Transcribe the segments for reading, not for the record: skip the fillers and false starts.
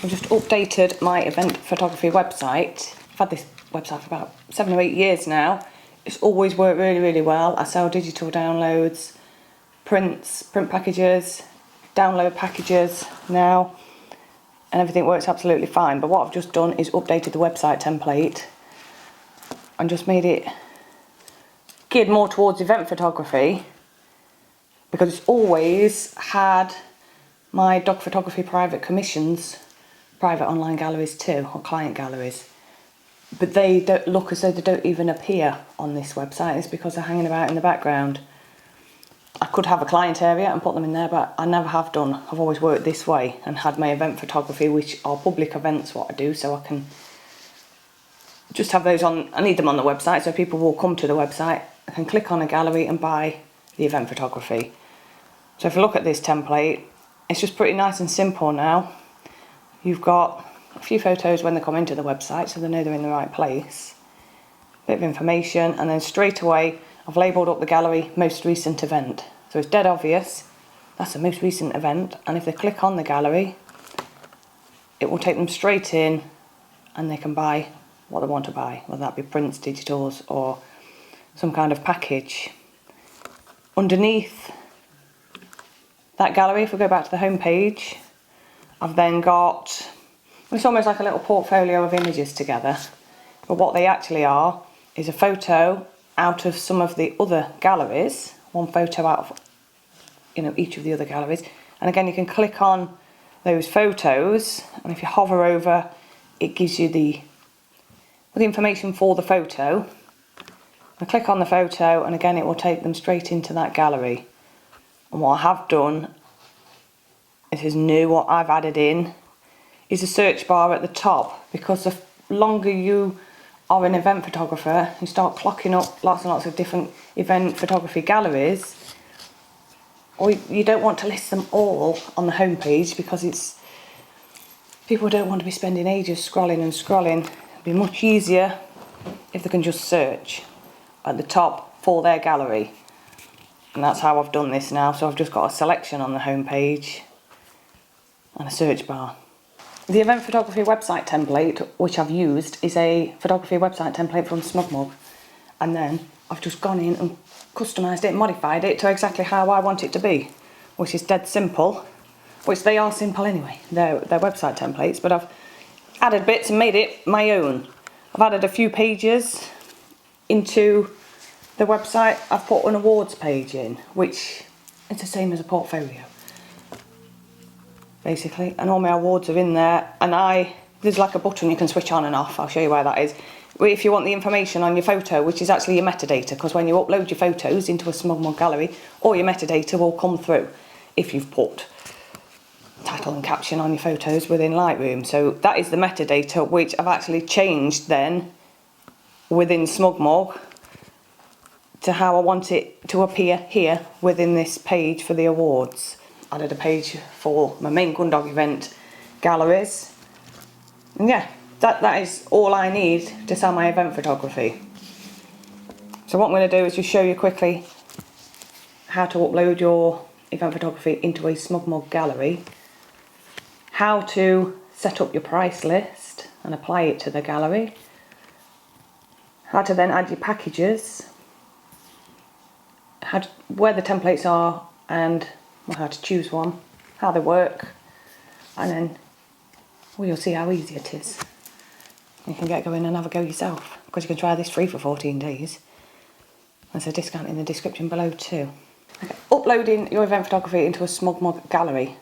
I just updated my event photography website. I've had this website for about 7 or 8 years now. It's always worked really, really well. I sell digital downloads, print packages, download packages now, and everything works absolutely fine. But what I've just done is updated the website template and just made it geared more towards event photography, because it's always had my dog photography private commissions, private online galleries too, or client galleries, but they don't look as though they don't even appear on this website. It's because they're hanging about in the background. I could have a client area and put them in there, but I never have done. I've always worked this way and had my event photography, which are public events, what I do, so I can just have those on. I need them on the website, so people will come to the website. I can click on a gallery and buy the event photography. So if you look at this template, it's just pretty nice and simple now. You've got a few photos when they come into the website, so they know they're in the right place. A bit of information, and then straight away I've labelled up the gallery most recent event. So it's dead obvious, that's the most recent event, and if they click on the gallery, it will take them straight in and they can buy what they want to buy, whether that be prints, digitals, or some kind of package. Underneath that gallery, if we go back to the home page, I've then got, it's almost like a little portfolio of images together, but what they actually are is a photo out of some of the other galleries, one photo out of each of the other galleries, and again you can click on those photos, and if you hover over, it gives you the information for the photo. I click on the photo, and again it will take them straight into that gallery. And what I have done, this is new, what I've added in is a search bar at the top, because the longer you are an event photographer, you start clocking up lots and lots of different event photography galleries, or you don't want to list them all on the home page, because people don't want to be spending ages scrolling and scrolling. It'd be much easier if they can just search at the top for their gallery. And that's how I've done this now. So I've just got a selection on the home page and a search bar. The event photography website template, which I've used, is a photography website template from SmugMug, and then I've just gone in and customised it, modified it to exactly how I want it to be, which is dead simple, which they are simple anyway, they're website templates, but I've added bits and made it my own. I've added a few pages into the website. I've put an awards page in, which is the same as a portfolio, basically, and all my awards are in there, and there's like a button you can switch on and off. I'll show you where that is. If you want the information on your photo, which is actually your metadata, because when you upload your photos into a SmugMug gallery, all your metadata will come through if you've put title and caption on your photos within Lightroom. So that is the metadata, which I've actually changed then within SmugMug to how I want it to appear here within this page for the awards. Added a page for my main gun dog event galleries, and yeah, that is all I need to sell my event photography. So what I'm going to do is just show you quickly how to upload your event photography into a SmugMug gallery, how to set up your price list and apply it to the gallery, how to then add your packages, where the templates are, and how to choose one, how they work, and then you'll see how easy it is. You can get going and have a go yourself, because you can try this free for 14 days. There's a discount in the description below too. Okay. Uploading your event photography into a SmugMug gallery.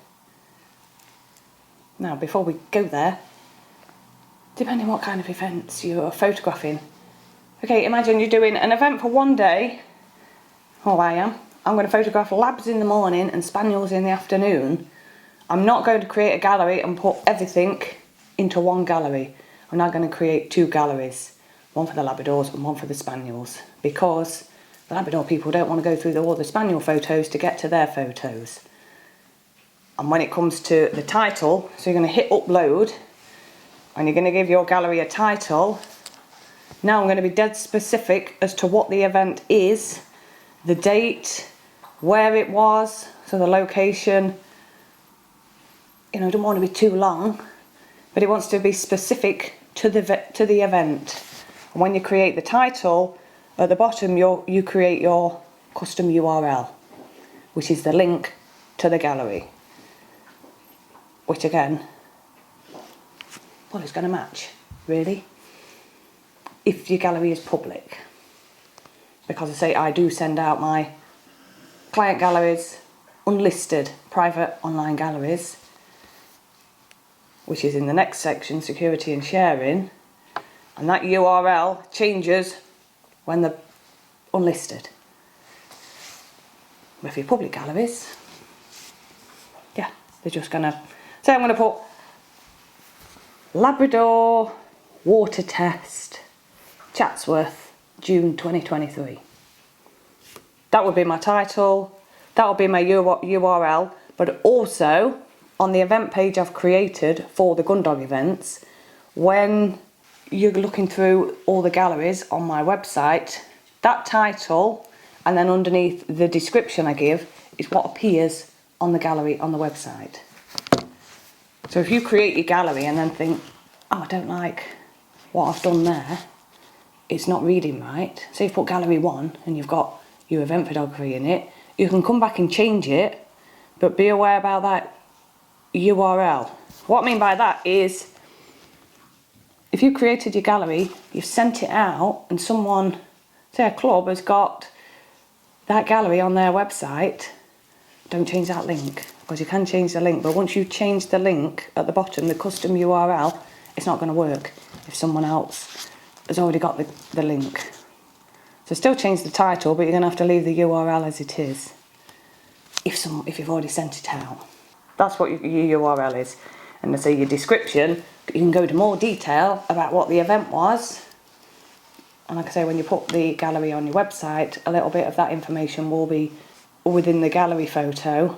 Now, before we go there, depending on what kind of events you're photographing. Okay, imagine you're doing an event for one day, or I am. I'm going to photograph labs in the morning and spaniels in the afternoon. I'm not going to create a gallery and put everything into one gallery. I'm now going to create 2 galleries, one for the Labradors and one for the Spaniels, because the Labrador people don't want to go through all the Spaniel photos to get to their photos. And when it comes to the title, so you're going to hit upload and you're going to give your gallery a title. Now I'm going to be dead specific as to what the event is, the date, where it was, so the location. I don't want to be too long, but it wants to be specific to the event. And when you create the title, at the bottom you create your custom URL, which is the link to the gallery, which again, well, it's going to match, really, if your gallery is public. Because I say I do send out my client galleries, unlisted private online galleries, which is in the next section, security and sharing, and that URL changes when they're unlisted. With your public galleries, yeah, they're just going to say I'm going to put Labrador water test, Chatsworth, June 2023. That would be my title, that would be my URL, but also on the event page I've created for the Gundog events, when you're looking through all the galleries on my website, that title and then underneath the description I give is what appears on the gallery on the website. So if you create your gallery and then think, oh, I don't like what I've done there, it's not reading right. So you've put gallery 1 and you've got your event photography in it, you can come back and change it, but be aware about that URL. What I mean by that is, if you created your gallery, you've sent it out, and someone, say a club, has got that gallery on their website, don't change that link, because you can change the link, but once you change the link at the bottom, the custom URL, it's not going to work if someone else has already got the link. So still change the title, but you're going to have to leave the URL as it is if you've already sent it out. That's what your URL is. And to say your description, you can go into more detail about what the event was. And like I say, when you put the gallery on your website, a little bit of that information will be within the gallery photo.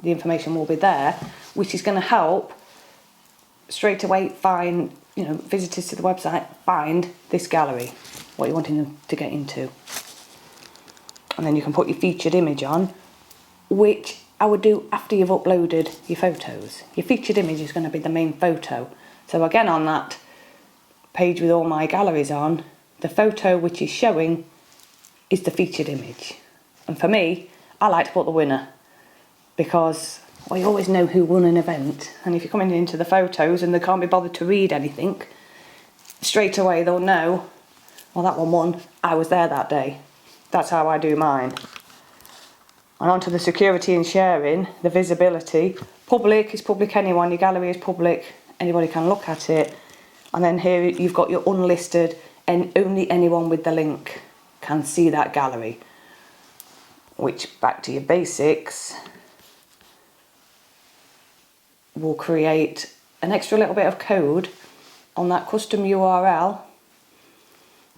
The information will be there, which is going to help straight away find, visitors to the website, find this gallery, what you're wanting them to get into. And then you can put your featured image on, which I would do after you've uploaded your photos. Your featured image is going to be the main photo. So again, on that page with all my galleries on, the photo which is showing is the featured image. And for me, I like to put the winner, because you always know who won an event, and if you're coming into the photos and they can't be bothered to read anything, straight away they'll know, well, that one won, I was there that day. That's how I do mine. And onto the security and sharing, the visibility. Public is public anyone, your gallery is public, anybody can look at it. And then here you've got your unlisted, and only anyone with the link can see that gallery. Which, back to your basics, will create an extra little bit of code on that custom URL,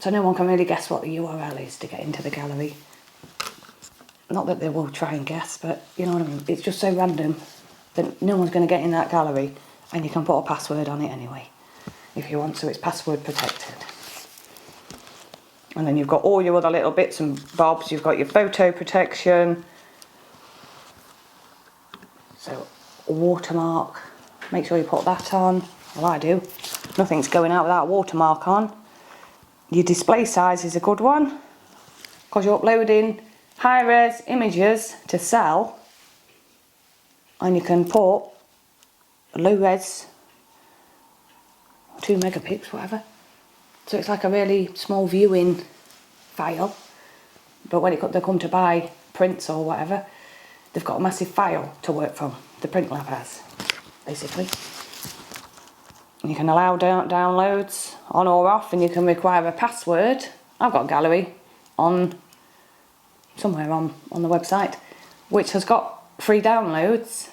so no one can really guess what the URL is to get into the gallery. Not that they will try and guess, but you know what I mean. It's just so random that no one's going to get in that gallery, and you can put a password on it anyway, if you want, so it's password protected. And then you've got all your other little bits and bobs. You've got your photo protection. So a watermark, make sure you put that on. Well, I do. Nothing's going out without a watermark on. Your display size is a good one, because you're uploading high-res images to sell, and you can put a low-res, 2 megapixels, whatever. So it's like a really small viewing file, but when they come to buy prints or whatever, they've got a massive file to work from. The print lab has, basically. And you can allow downloads on or off, and you can require a password. I've got a gallery on somewhere on the website which has got free downloads,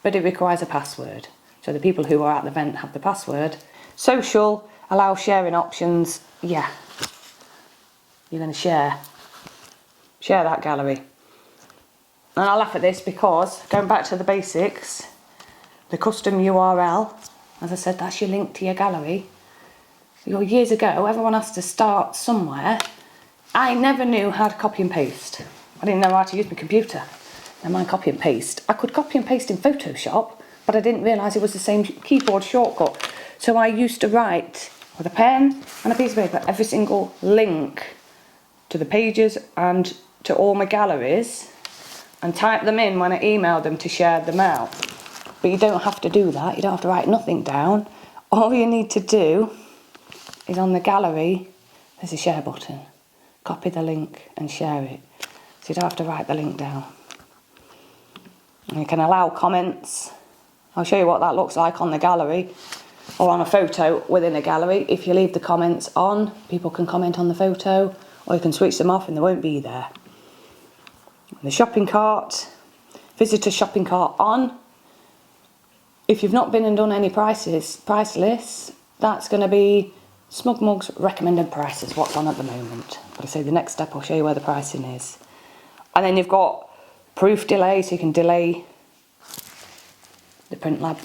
but it requires a password. So the people who are at the event have the password. Social, allow sharing options. Yeah, you're going to share that gallery. And I laugh at this because, going back to the basics, the custom URL, as I said, that's your link to your gallery. Years ago, everyone has to start somewhere. I never knew how to copy and paste. I didn't know how to use my computer. Never mind copy and paste. I could copy and paste in Photoshop, but I didn't realise it was the same keyboard shortcut. So I used to write with a pen and a piece of paper every single link to the pages and to all my galleries and type them in when I emailed them to share them out. But you don't have to do that, you don't have to write nothing down. All you need to do is on the gallery, there's a share button. Copy the link and share it. So you don't have to write the link down. And you can allow comments. I'll show you what that looks like on the gallery or on a photo within a gallery. If you leave the comments on, people can comment on the photo, or you can switch them off and they won't be there. The shopping cart, visitor shopping cart on. If you've not been and done any price lists, that's going to be Smug Mug's recommended prices, what's on at the moment. But I say the next step, I'll show you where the pricing is. And then you've got proof delay, so you can delay the print lab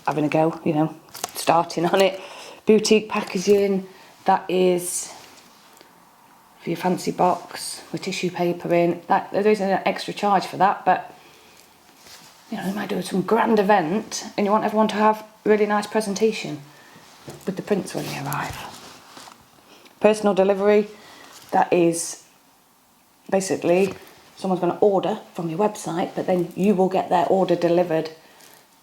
having a go, you know, starting on it. Boutique packaging, that is for your fancy box with tissue paper in. That there is an extra charge for that, but you know, you might do some grand event and you want everyone to have a really nice presentation with the prints when they arrive. Personal delivery, that is basically someone's going to order from your website, but then you will get their order delivered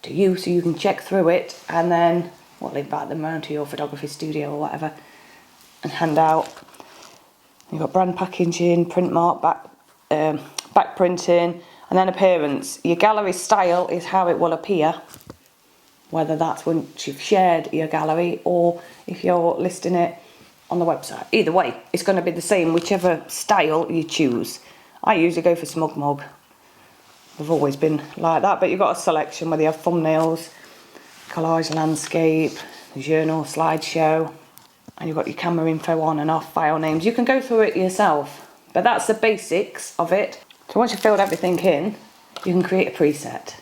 to you so you can check through it and then invite them around to your photography studio or whatever and hand out. You've got brand packaging, print mark, back printing, and then appearance. Your gallery style is how it will appear, whether that's once you've shared your gallery or if you're listing it on the website. Either way, it's going to be the same, whichever style you choose. I usually go for Smug Mug. They've always been like that, but you've got a selection whether you have thumbnails, collage, landscape, journal, slideshow, and you've got your camera info on and off, file names. You can go through it yourself, but that's the basics of it. So once you've filled everything in, you can create a preset.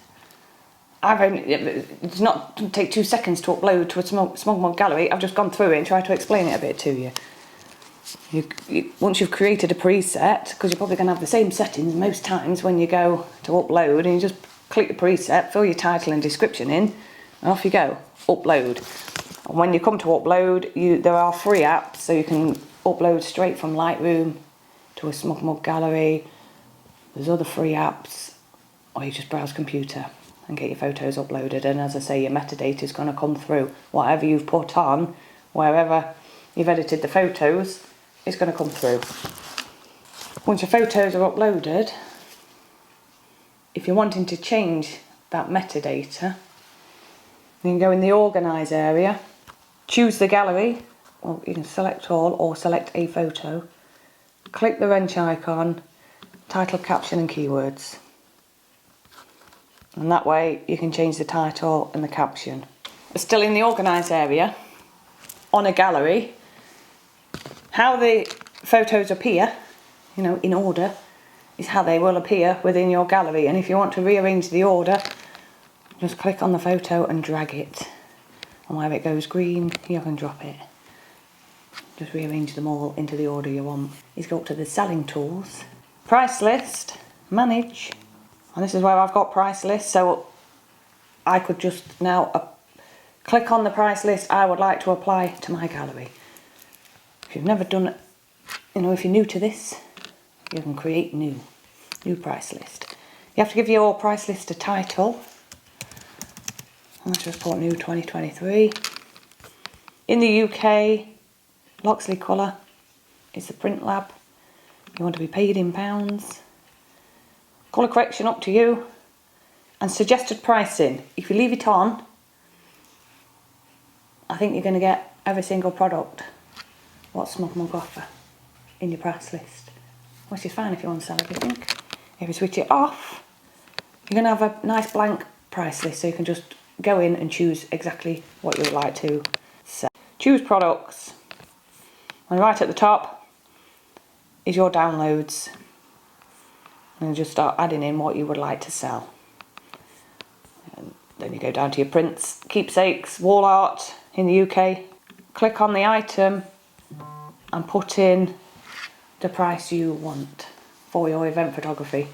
It doesn't take 2 seconds to upload to a Smug Mug gallery. I've just gone through it and tried to explain it a bit to you. Once you've created a preset, because you're probably going to have the same settings most times when you go to upload, and you just click the preset, fill your title and description in, and off you go, upload. And when you come to upload, there are free apps, so you can upload straight from Lightroom to a Smug Mug gallery. There's other free apps, or you just browse computer and get your photos uploaded. And as I say, your metadata is going to come through. Whatever you've put on, wherever you've edited the photos, it's going to come through. Once your photos are uploaded, if you're wanting to change that metadata, you can go in the Organise area, choose the gallery, or you can select all or select a photo, click the wrench icon, title, caption and keywords. And that way you can change the title and the caption. Still in the Organise area, on a gallery, how the photos appear, you know, in order, is how they will appear within your gallery. And if you want to rearrange the order, just click on the photo and drag it. And where it goes green, you can drop it. Just rearrange them all into the order you want. You go up to the selling tools, price list, manage. And this is where I've got price list, so I could just now click on the price list I would like to apply to my gallery. If you've never done it, you know, if you're new to this, you can create new price list. You have to give your price list a title. Let's just put new 2023. In the UK, Loxley colour is the print lab. You want to be paid in pounds. Colour correction up to you. And suggested pricing. If you leave it on, I think you're going to get every single product what Smug Mug offer in your price list, which is fine if you want to sell everything. If you switch it off, you're going to have a nice blank price list, so you can just go in and choose exactly what you would like to sell. Choose products, and right at the top is your downloads, and just start adding in what you would like to sell. And then you go down to your prints, keepsakes, wall art in the UK. Click on the item and put in the price you want for your event photography.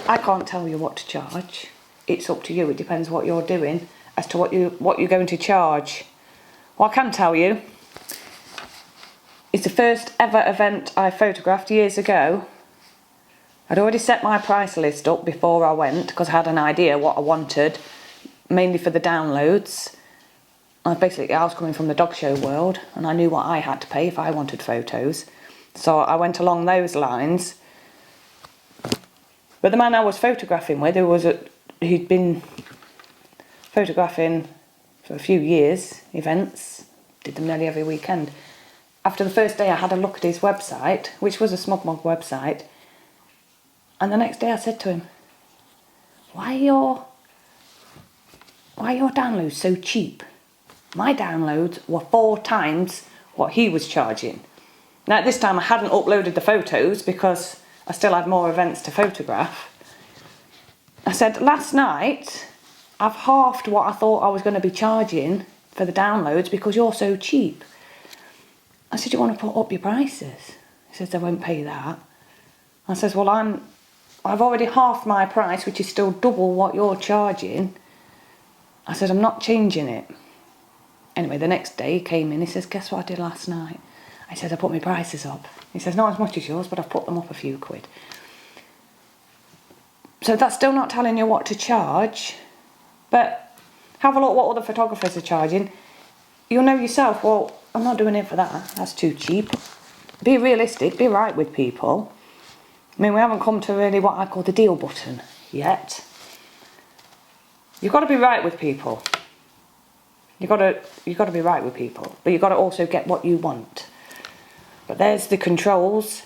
I can't tell you what to charge. It's up to you. It depends what you're doing as to what you're going to charge. What I can tell you, it's the first ever event I photographed years ago. I'd already set my price list up before I went because I had an idea what I wanted, mainly for the downloads. I was coming from the dog show world and I knew what I had to pay if I wanted photos. So I went along those lines. But the man I was photographing with, who'd been photographing for a few years, events, did them nearly every weekend. After the first day I had a look at his website, which was a SmugMug website, and the next day I said to him, why are your downloads so cheap? My downloads were 4 times what he was charging. Now at this time I hadn't uploaded the photos because I still had more events to photograph. I said, last night I've halved what I thought I was going to be charging for the downloads because you're so cheap. I said, you want to put up your prices? He says, I won't pay that. I says, well, I've already halved my price, which is still double what you're charging. I said, I'm not changing it. Anyway, the next day he came in, he says, guess what I did last night? I said, I put my prices up. He says, not as much as yours, but I've put them up a few quid. So that's still not telling you what to charge, but have a look what other photographers are charging. You'll know yourself, well, I'm not doing it for that, that's too cheap. Be realistic, be right with people. I mean, we haven't come to really what I call the deal button yet. You've got to be right with people. You've got to be right with people, but you've got to also get what you want. But there's the controls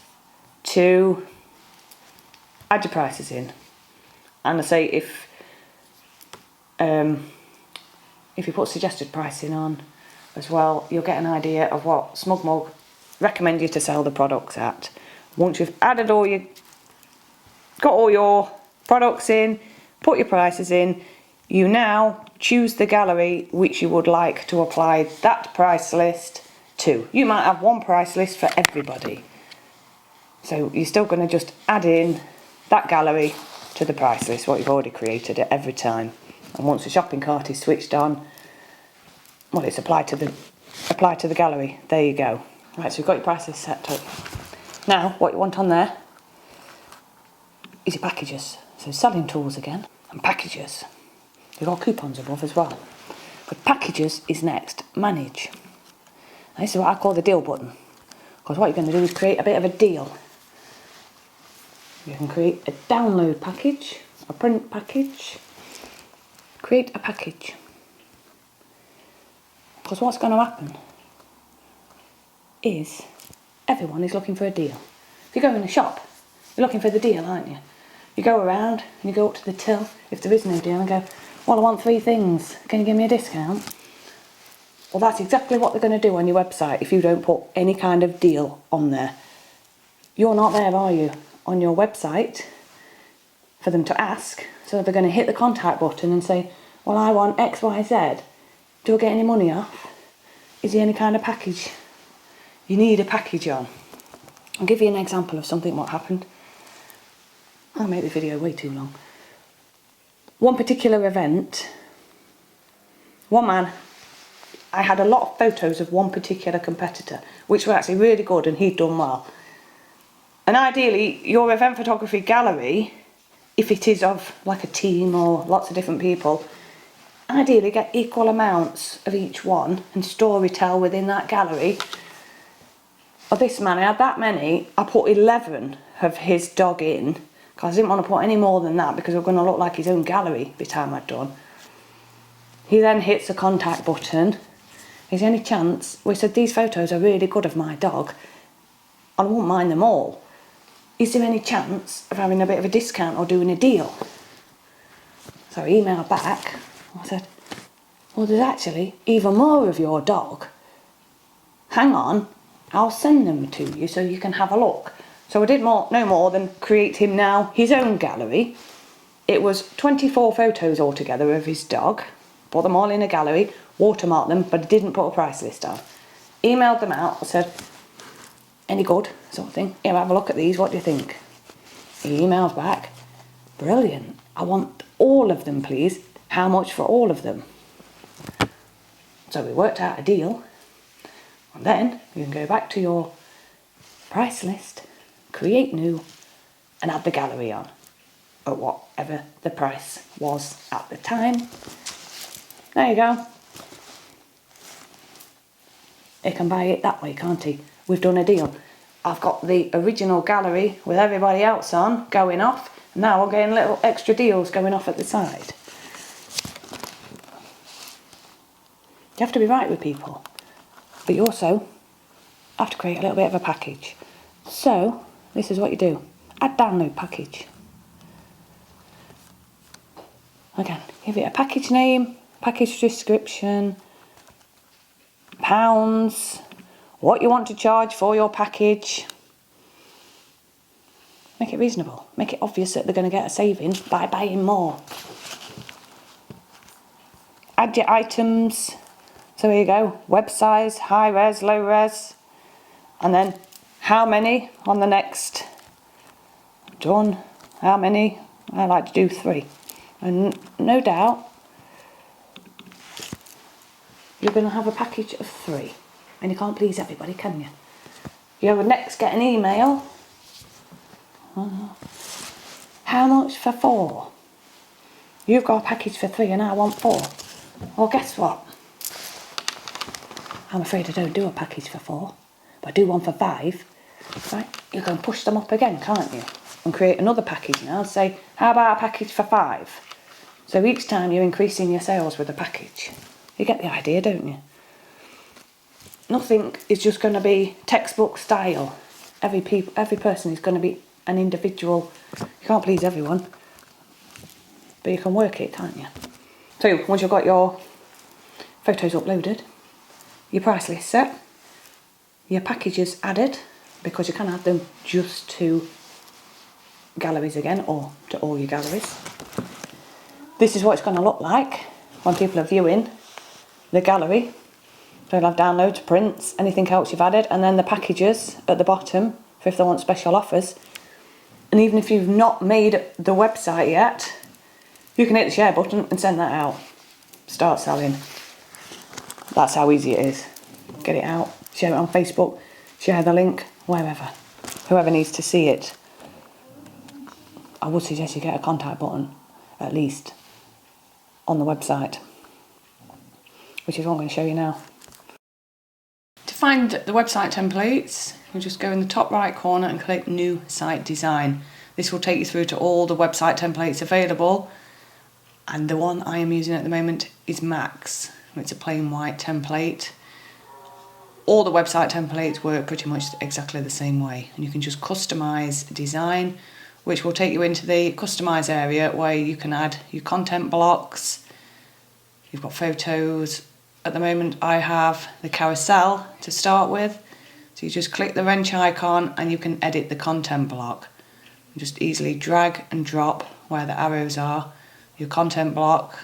to add your prices in. And I say if you put suggested pricing on as well, you'll get an idea of what SmugMug recommend you to sell the products at. Once you've added got all your products in, put your prices in, you now choose the gallery which you would like to apply that price list to. You might have one price list for everybody. So you're still going to just add in that gallery to the price list, what you've already created at every time. And once the shopping cart is switched on, well, it's applied to the gallery. There you go. Right, so you've got your prices set up. Now, what you want on there is your packages. So selling tools again, and packages. You've got coupons above as well. But packages is next. Manage. Now, this is what I call the deal button. Because what you're going to do is create a bit of a deal. You can create a download package, a print package. Create a package. Because what's going to happen is everyone is looking for a deal. If you go in a shop, you're looking for the deal, aren't you? You go around and you go up to the till, if there is no deal, and go, well, I want 3 things, can you give me a discount? Well, that's exactly what they're going to do on your website if you don't put any kind of deal on there. You're not there, are you, on your website for them to ask, so they're going to hit the contact button and say, well, I want X, Y, Z. Do I get any money off? Is there any kind of package? You need a package on. I'll give you an example of something what happened. I'll make the video way too long. One particular event, one man, I had a lot of photos of one particular competitor, which were actually really good and he'd done well. And ideally, your event photography gallery, if it is of like a team or lots of different people, ideally get equal amounts of each one and story tell within that gallery. Of this man, I had that many, I put 11 of his dog in, because I didn't want to put any more than that because it was going to look like his own gallery by the time I'd done. He then hits the contact button. Is there any chance? We said, these photos are really good of my dog. I won't mind them all. Is there any chance of having a bit of a discount or doing a deal? So I emailed back. I said, well, there's actually even more of your dog. Hang on, I'll send them to you so you can have a look. So I did no more than create him now his own gallery. It was 24 photos altogether of his dog. Put them all in a gallery, watermarked them, but I didn't put a price list on. Emailed them out, I said, any good, sort of thing. Here, have a look at these, what do you think? He emails back, brilliant, I want all of them please. How much for all of them? So we worked out a deal, and then you can go back to your price list, create new, and add the gallery on at whatever the price was at the time. There you go. He can buy it that way, can't he? We've done a deal. I've got the original gallery with everybody else on going off. Now we're getting little extra deals going off at the side. You have to be right with people, but you also have to create a little bit of a package. So this is what you do. Add download package. Again, give it a package name, package description, pounds, what you want to charge for your package. Make it reasonable. Make it obvious that they're going to get a saving by buying more. Add your items. So here you go. Web size, high res, low res. And then how many on the next. Done. How many? I like to do 3. And no doubt you're going to have a package of 3. And you can't please everybody, can you? You will next get an email. How much for 4? You've got a package for 3 and I want 4. Well, guess what? I'm afraid I don't do a package for 4, but I do one for 5. Right? You can push them up again, can't you? And create another package now. Say, how about a package for 5? So each time you're increasing your sales with a package. You get the idea, don't you? Nothing is just going to be textbook style. Every person is going to be an individual. You can't please everyone, but you can work it, can't you? So once you've got your photos uploaded, your price list set, your packages added, because you can add them just to galleries again or to all your galleries. This is what it's going to look like when people are viewing the gallery. They'll have downloads, prints, anything else you've added, and then the packages at the bottom for if they want special offers. And even if you've not made the website yet, you can hit the share button and send that out. Start selling. That's how easy it is. Get it out, share it on Facebook, share the link, wherever. Whoever needs to see it. I would suggest you get a contact button, at least, on the website, which is what I'm going to show you now. To find the website templates, you just go in the top right corner and click New Site Design. This will take you through to all the website templates available, and the one I am using at the moment is Max. It's a plain white template. All the website templates work pretty much exactly the same way, and you can just customize design, which will take you into the customize area where you can add your content blocks. You've got photos. At the moment I have the carousel to start with, so you just click the wrench icon and you can edit the content block. You just easily drag and drop where the arrows are, your content block,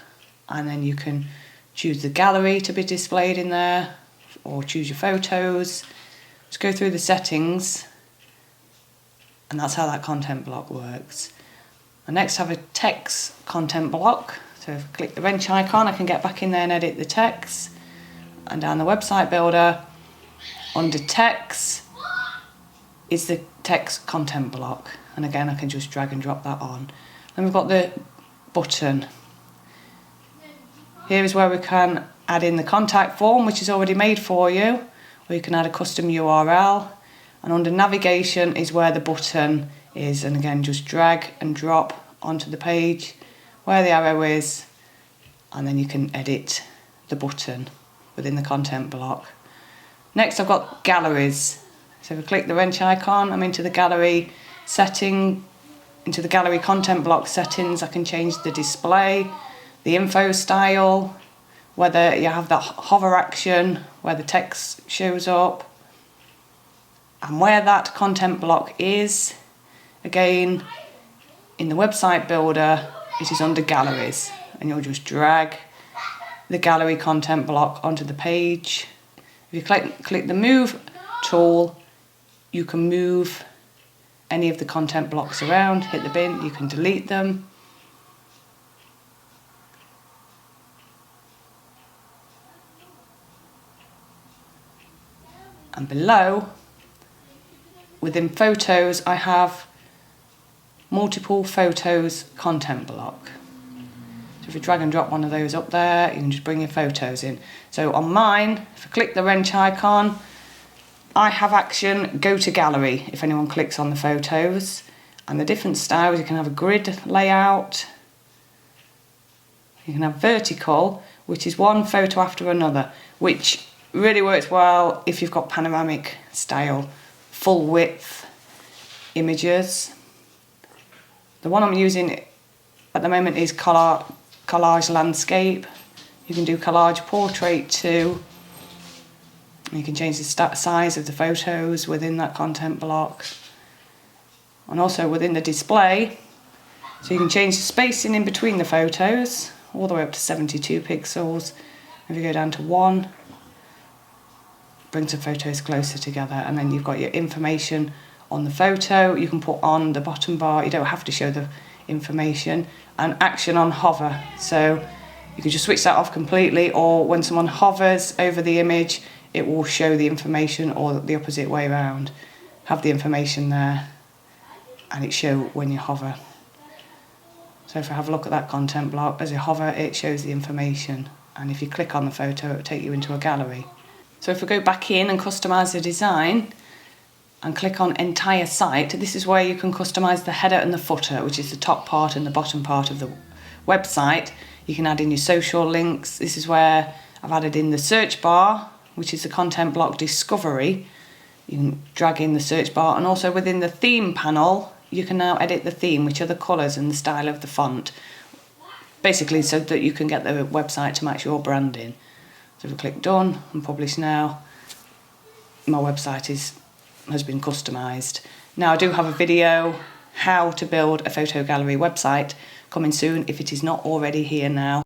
and then you can choose the gallery to be displayed in there, or choose your photos. Just go through the settings, and that's how that content block works. I next have a text content block. So if I click the wrench icon, I can get back in there and edit the text. And down the website builder, under text is the text content block. And again, I can just drag and drop that on. Then we've got the button. Here is where we can add in the contact form, which is already made for you, or you can add a custom URL. And under navigation is where the button is, and again just drag and drop onto the page where the arrow is, and then you can edit the button within the content block. Next I've got galleries. So if I click the wrench icon, I'm into the gallery setting, into the gallery content block settings. I can change the display, the info style, whether you have that hover action where the text shows up, and where that content block is. Again, in the website builder, it is under galleries, and you'll just drag the gallery content block onto the page. If you click the move tool, you can move any of the content blocks around, hit the bin, you can delete them. And below, within photos, I have multiple photos content block. So if you drag and drop one of those up there, you can just bring your photos in. So on mine, if I click the wrench icon, I have action go to gallery if anyone clicks on the photos. And the different styles, you can have a grid layout, you can have vertical, which is one photo after another, which really works well if you've got panoramic style, full width images. The one I'm using at the moment is collage landscape. You can do collage portrait too. You can change the size of the photos within that content block. And also within the display, so you can change the spacing in between the photos, all the way up to 72 pixels. If you go down to 1, brings the photos closer together, and then you've got your information on the photo. You can put on the bottom bar, you don't have to show the information, and action on hover. So you can just switch that off completely, or when someone hovers over the image, it will show the information, or the opposite way around. Have the information there, and it show when you hover. So if I have a look at that content block, as you hover, it shows the information. And if you click on the photo, it will take you into a gallery. So if we go back in and customise the design, and click on entire site, this is where you can customise the header and the footer, which is the top part and the bottom part of the website. You can add in your social links. This is where I've added in the search bar, which is the content block discovery. You can drag in the search bar, and also within the theme panel, you can now edit the theme, which are the colours and the style of the font. Basically so that you can get the website to match your branding. So if we click done and publish now, my website has been customised. Now I do have a video how to build a photo gallery website coming soon if it is not already here now.